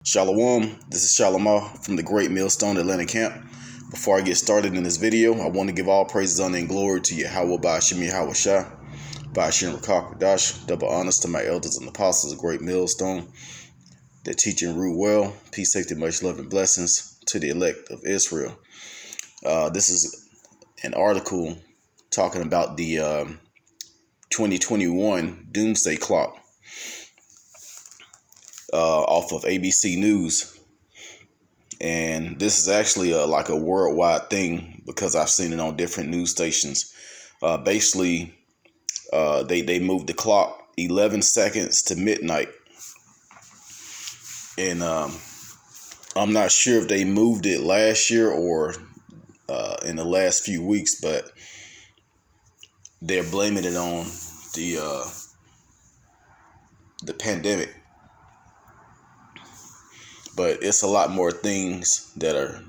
Shalom, this is Shalomar from the Great Millstone Atlanta camp. Before I get started in this video, I want to give all praises, honor, and glory to Yahweh Ba'ashim Yahweh Shah, Ba'ashim Rakak Dash, double honors to my elders and apostles of Great Millstone that teach and root well. Peace, safety, much love, and blessings to the elect of Israel. This is an article talking about the 2021 Doomsday Clock. Off of ABC News, and this is actually like a worldwide thing because I've seen it on different news stations. Basically, they moved the clock 11 seconds to midnight, and I'm not sure if they moved it last year or in the last few weeks, but they're blaming it on the pandemic. But it's a lot more things that are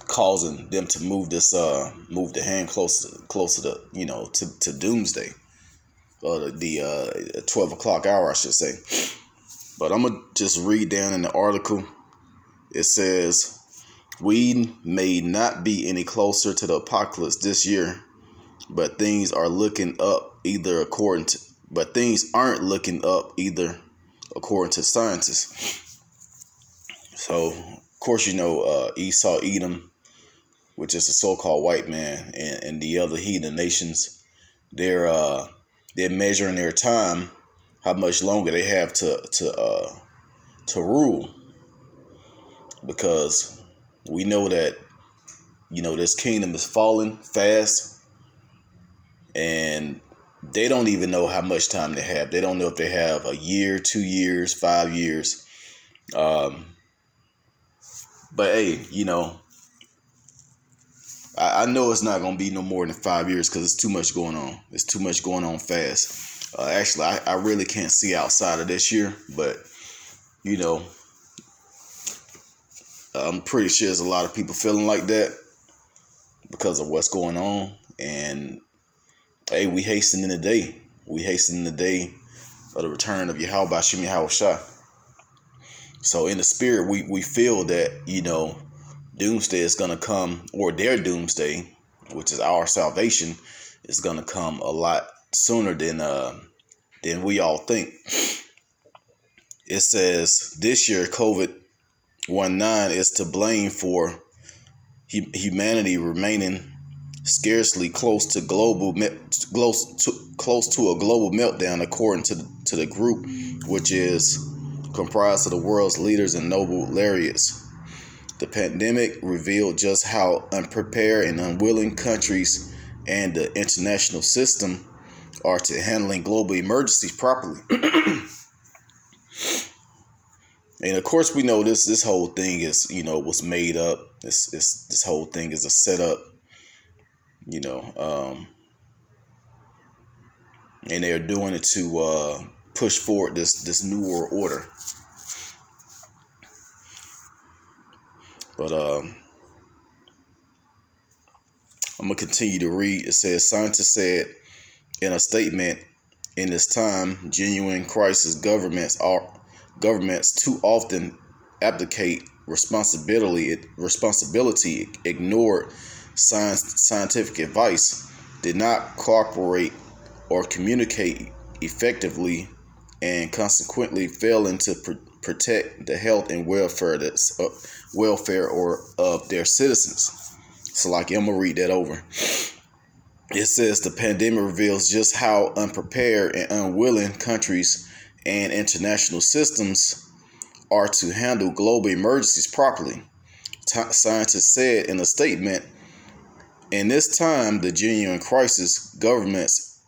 causing them to move the hand closer to doomsday, or the 12 o'clock hour, I should say. But I'm gonna just read down in the article. It says, "We may not be any closer to the apocalypse this year, but things aren't looking up either, according to scientists." So, of course, Esau, Edom, which is the so-called white man, and the other heathen nations, they're measuring their time, how much longer they have to rule, because we know that this kingdom is falling fast, and they don't even know how much time they have. They don't know if they have a year, 2 years, 5 years. But hey, I know it's not going to be no more than 5 years because it's too much going on. It's too much going on fast. Actually, I really can't see outside of this year, but, I'm pretty sure there's a lot of people feeling like that because of what's going on. And hey, we hastening the day. We hastening the day of the return of Yahweh Ba'ashim Yahweh Shah. So in the spirit, we feel that, doomsday is going to come, or their doomsday, which is our salvation, is going to come a lot sooner than we all think. It says this year COVID-19 is to blame for humanity remaining scarcely close to a global meltdown, according to the group, which is comprised of the world's leaders and noble laureates. The pandemic revealed just how unprepared and unwilling countries and the international system are to handling global emergencies properly. And of course, we know this whole thing is was made up. This whole thing is a setup. And they're doing it to push forward this new world order. But I'm gonna continue to read. It says, scientists said in a statement, in this time, genuine crisis, governments too often abdicate responsibility, ignored scientific advice, did not cooperate or communicate effectively, and consequently failing to protect the health and welfare of their citizens. So, I'm gonna read that over. It says the pandemic reveals just how unprepared and unwilling countries and international systems are to handle global emergencies properly. Scientists said in a statement, in this time, the genuine crisis, governments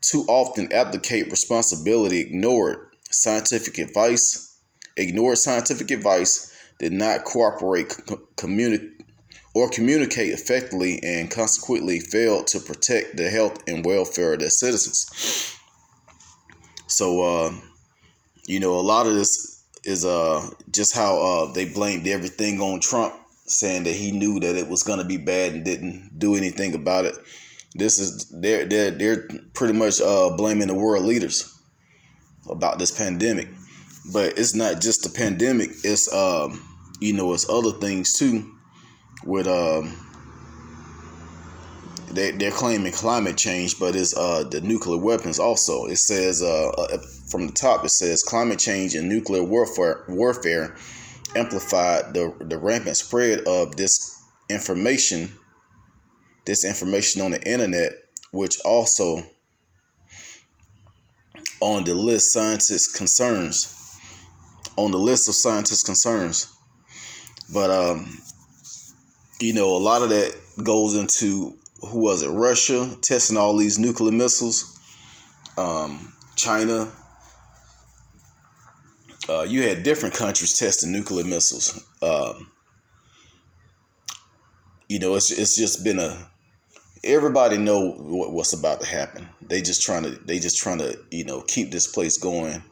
too often abdicate responsibility, ignored scientific advice, did not cooperate, communicate effectively, and consequently failed to protect the health and welfare of their citizens. So, a lot of this is just how they blamed everything on Trump, saying that he knew that it was going to be bad and didn't do anything about it. They're pretty much blaming the world leaders about this pandemic. But it's not just the pandemic. It's it's other things too. With they're claiming climate change, but it's the nuclear weapons also. It says from the top, it says climate change and nuclear warfare amplified the rampant spread of information on the internet, which also on the list of scientists' concerns. But a lot of that goes into, who was it? Russia testing all these nuclear missiles. China. You had different countries testing nuclear missiles. It's just been everybody know what's about to happen. They just trying to keep this place going.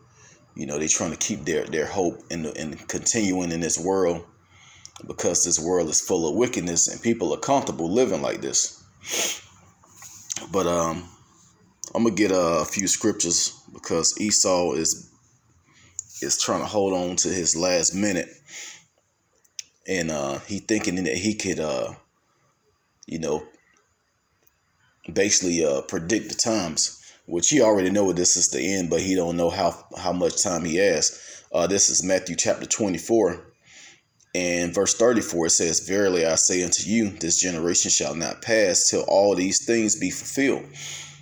They trying to keep their hope in continuing in this world, because this world is full of wickedness and people are comfortable living like this. But I'm gonna get a few scriptures, because Esau is trying to hold on to his last minute, and he thinking that he could basically predict the times, which he already know this is the end, but he don't know how much time he has. This is Matthew chapter 24 and verse 34. It says, "Verily I say unto you, this generation shall not pass till all these things be fulfilled."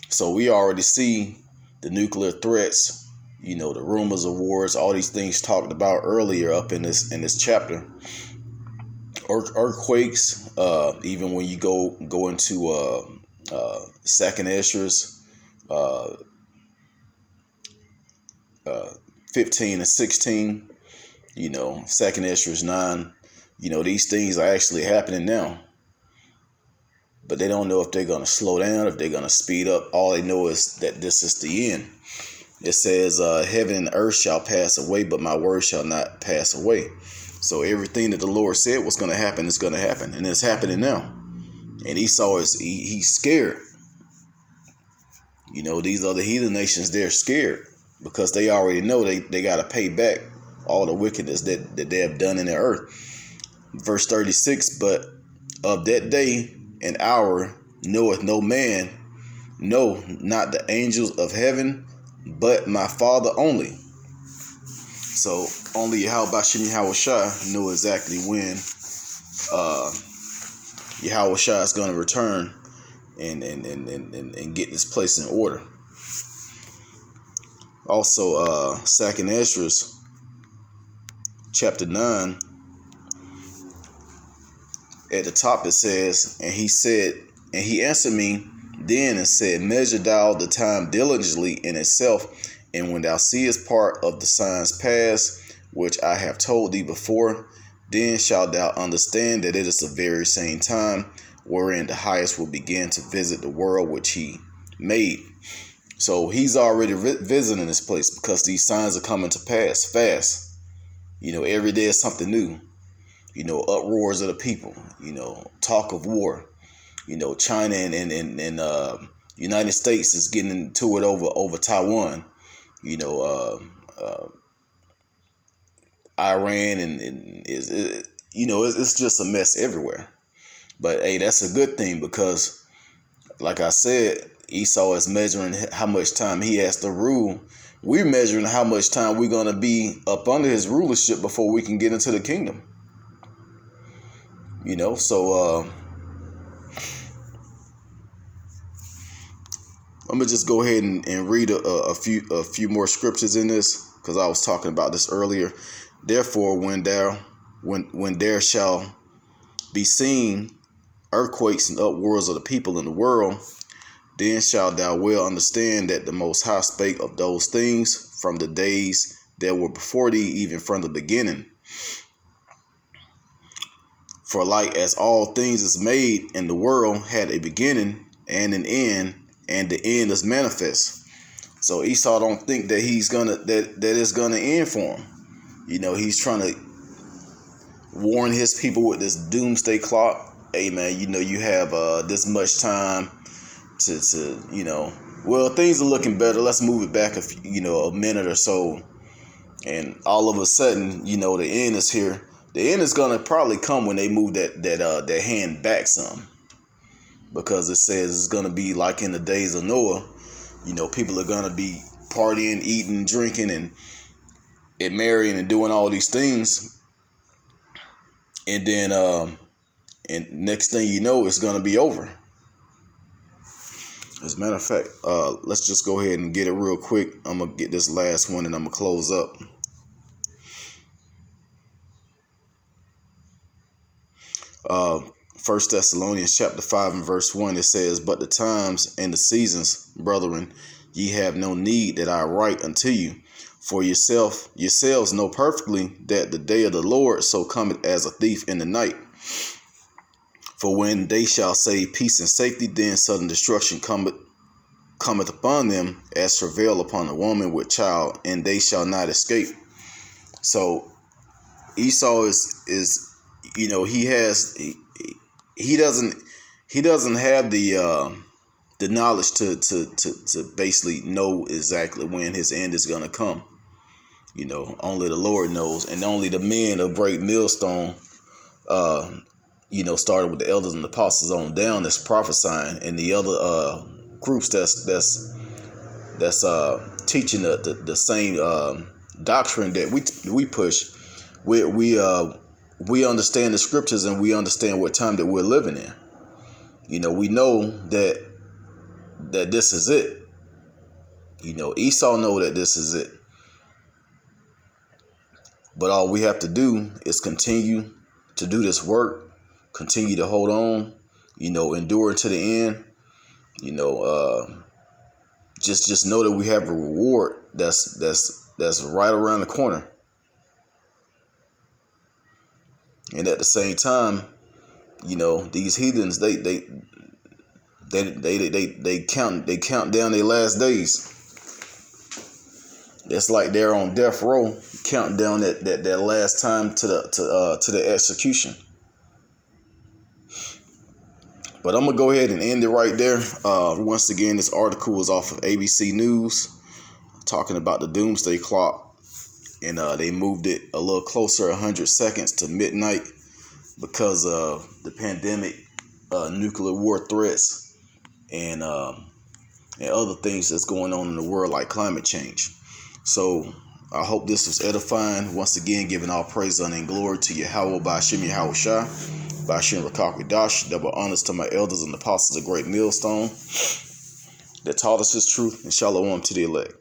So we already see the nuclear threats, the rumors of wars, all these things talked about earlier up in this chapter. Earthquakes, even when you go into Second Esdras 15 and 16, Second Esdras 9, these things are actually happening now. But they don't know if they're going to slow down, if they're going to speed up. All they know is that this is the end. It says, "Heaven and earth shall pass away, but my word shall not pass away." So everything that the Lord said was going to happen is going to happen, and it's happening now. And Esau he's scared. These other heathen nations, they're scared, because they already know they got to pay back all the wickedness that they have done in the earth. Verse 36, "But of that day and hour knoweth no man, no, not the angels of heaven, but my Father only." So only Yahweh Shai know exactly when Yahweh Shai is going to return and get this place in order. Also, Second Esdras chapter 9, at the top it says, "And he answered me then and said, Measure thou the time diligently in itself, and when thou seest part of the signs pass, which I have told thee before, then shalt thou understand that it is the very same time wherein the highest will begin to visit the world which he made." So he's already visiting this place, because these signs are coming to pass fast. Every day is something new. Uproars of the people, talk of war. China and United States is getting into it over Taiwan. Iran and it's just a mess everywhere. But hey, that's a good thing, because like I said, Esau is measuring how much time he has to rule. We're measuring how much time we're going to be up under his rulership before we can get into the kingdom. So I'm gonna just go ahead and read a few more scriptures in this, because I was talking about this earlier. "Therefore, when there shall be seen earthquakes and uproars of the people in the world, then shalt thou well understand that the Most High spake of those things from the days that were before thee, even from the beginning. For like as all things is made in the world had a beginning and an end, and the end is manifest." So Esau don't think that that it's gonna end for him. He's trying to warn his people with this doomsday clock. Hey man, you have this much time to well, things are looking better. Let's move it back a minute or so, And all of a sudden, the end is here. The end is gonna probably come when they move that hand back some, because it says it's gonna be like in the days of Noah. People are gonna be partying, eating, drinking, and marrying and doing all these things, and then and next thing you know, it's gonna be over. As a matter of fact, let's just go ahead and get it real quick. I'm gonna get this last one and I'm gonna close up. First Thessalonians chapter 5 and verse 1, it says, "But the times and the seasons, brethren, ye have no need that I write unto you. For yourselves know perfectly that the day of the Lord so cometh as a thief in the night. For when they shall say peace and safety, then sudden destruction cometh upon them as travail upon a woman with child, and they shall not escape." So Esau is he doesn't have the knowledge to basically know exactly when his end is gonna come. Only the Lord knows, and only the men of Great Millstone, started with the elders and the apostles on down, that's prophesying, and the other groups that's teaching the same doctrine that we push. We understand the scriptures, and we understand what time that we're living in. We know that this is it. Esau know that this is it. But all we have to do is continue to do this work, continue to hold on, endure to the end. Just know that we have a reward that's right around the corner. And at the same time, these heathens, they count down their last days. It's like they're on death row, counting down that last time to the execution. But I'm gonna go ahead and end it right there. Once again, this article is off of ABC News, talking about the doomsday clock. And they moved it a little closer, 100 seconds to midnight, because of the pandemic, nuclear war threats, and other things that's going on in the world, like climate change. So I hope this was edifying. Once again, giving all praise, honor, and glory to Yahweh, Ba'ashim Yahweh Shai, Ba'ashim Rakakwidash, double honors to my elders and apostles of Great Millstone that taught us his truth, and shalom to the elect.